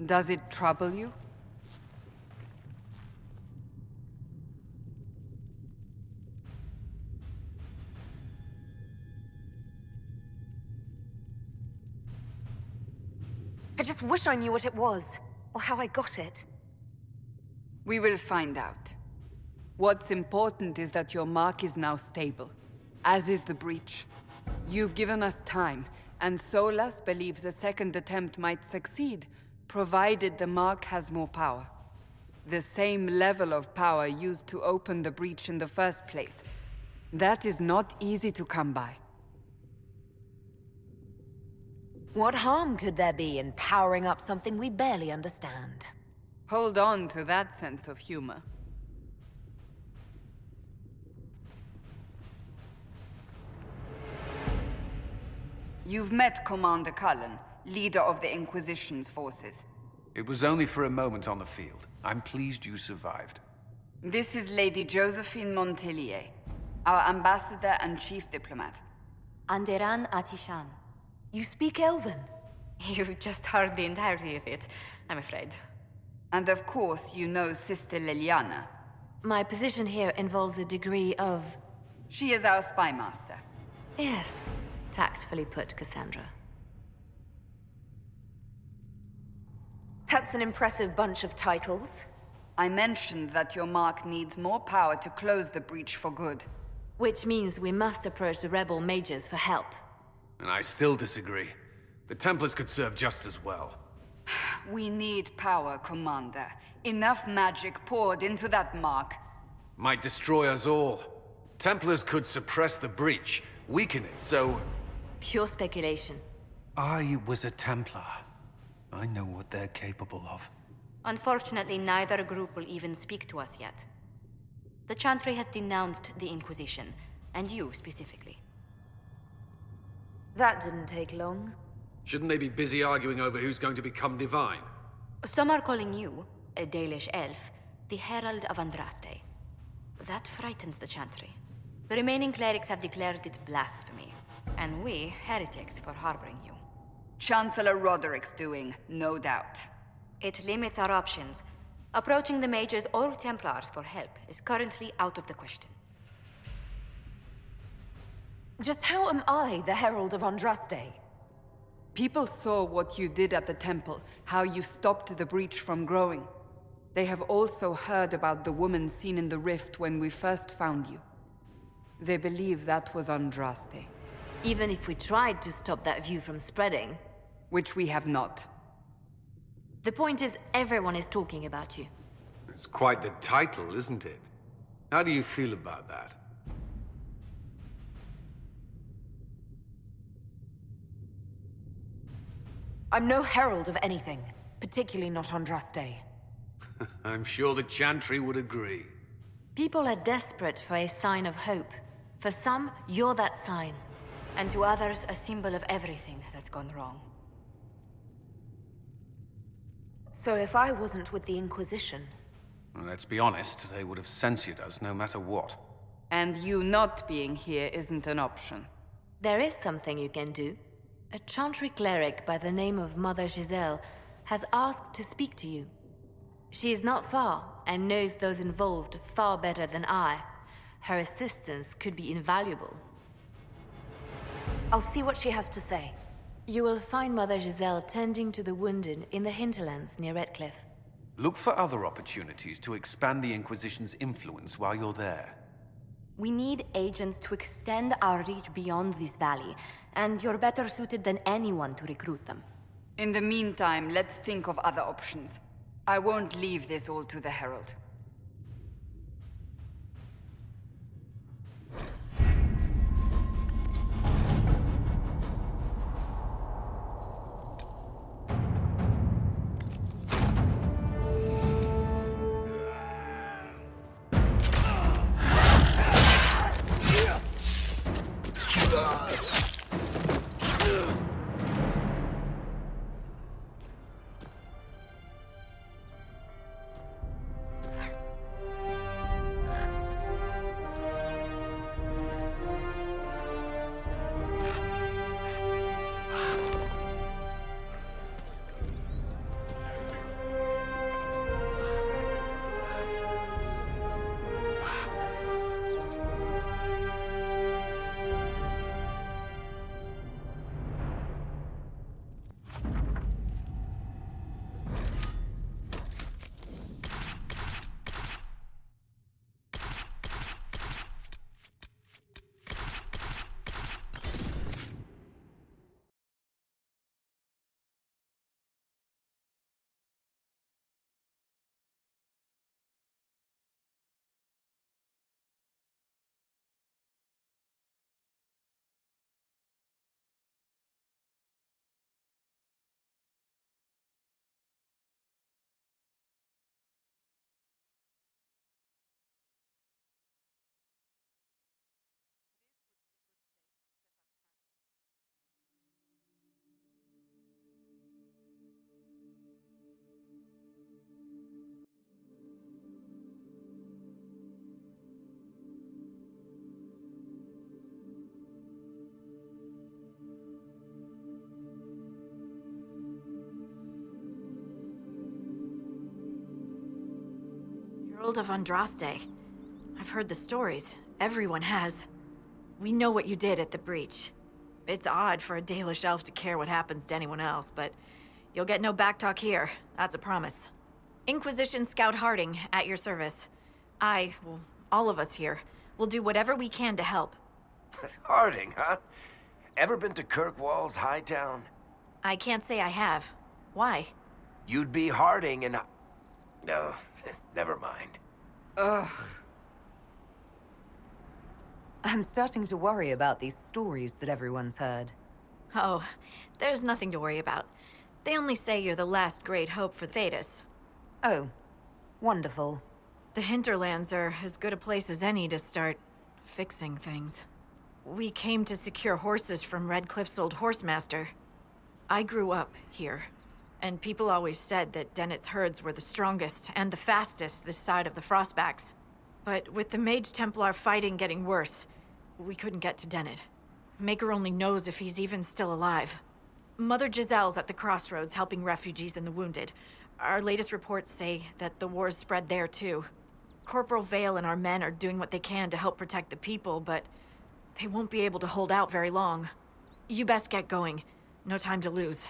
Does it trouble you? I just wish I knew what it was, or how I got it. We will find out. What's important is that your mark is now stable, as is the breach. You've given us time, and Solas believes a second attempt might succeed, provided the mark has more power. The same level of power used to open the breach in the first place. That is not easy to come by. What harm could there be in powering up something we barely understand? Hold on to that sense of humor. You've met Commander Cullen, leader of the Inquisition's forces. It was only for a moment on the field. I'm pleased you survived. This is Lady Josephine Montelier, our ambassador and chief diplomat. Anderan Atishan. You speak Elven? You've just heard the entirety of it, I'm afraid. And of course, you know Sister Liliana. My position here involves a degree of... She is our spy master. Yes, tactfully put, Cassandra. That's an impressive bunch of titles. I mentioned that your mark needs more power to close the breach for good. Which means we must approach the rebel mages for help. And I still disagree. The Templars could serve just as well. We need power, Commander. Enough magic poured into that mark. Might destroy us all. Templars could suppress the breach, weaken it, so... Pure speculation. I was a Templar. I know what they're capable of. Unfortunately, neither group will even speak to us yet. The Chantry has denounced the Inquisition, and you specifically. That didn't take long. Shouldn't they be busy arguing over who's going to become divine? Some are calling you, a Dalish elf, the Herald of Andraste. That frightens the Chantry. The remaining clerics have declared it blasphemy, and we, heretics, for harboring you. Chancellor Roderick's doing, no doubt. It limits our options. Approaching the mages or Templars for help is currently out of the question. Just how am I the Herald of Andraste? People saw what you did at the temple, how you stopped the breach from growing. They have also heard about the woman seen in the rift when we first found you. They believe that was Andraste. Even if we tried to stop that view from spreading... Which we have not. The point is, everyone is talking about you. It's quite the title, isn't it? How do you feel about that? I'm no herald of anything, particularly not Andraste. I'm sure the Chantry would agree. People are desperate for a sign of hope. For some, you're that sign. And to others, a symbol of everything that's gone wrong. So if I wasn't with the Inquisition... Well, let's be honest, they would have censored us no matter what. And you not being here isn't an option. There is something you can do. A Chantry cleric by the name of Mother Giselle has asked to speak to you. She is not far, and knows those involved far better than I. Her assistance could be invaluable. I'll see what she has to say. You will find Mother Giselle tending to the wounded in the Hinterlands near Redcliffe. Look for other opportunities to expand the Inquisition's influence while you're there. We need agents to extend our reach beyond this valley, and you're better suited than anyone to recruit them. In the meantime, let's think of other options. I won't leave this all to the Herald. World of Andraste. I've heard the stories. Everyone has. We know what you did at the breach. It's odd for a Dalish elf to care what happens to anyone else, but you'll get no backtalk here. That's a promise. Inquisition Scout Harding, at your service. Well, all of us here, will do whatever we can to help. Harding, huh? Ever been to Kirkwall's Hightown? I can't say I have. Why? You'd be Harding and... No, never mind. Ugh. I'm starting to worry about these stories that everyone's heard. Oh, there's nothing to worry about. They only say you're the last great hope for Thetis. Oh, wonderful. The Hinterlands are as good a place as any to start fixing things. We came to secure horses from Redcliffe's old horsemaster. I grew up here, and people always said that Dennett's herds were the strongest and the fastest this side of the Frostbacks. But with the Mage Templar fighting getting worse, we couldn't get to Dennett. Maker only knows if he's even still alive. Mother Giselle's at the crossroads helping refugees and the wounded. Our latest reports say that the war's spread there too. Corporal Vale and our men are doing what they can to help protect the people, but they won't be able to hold out very long. You best get going. No time to lose.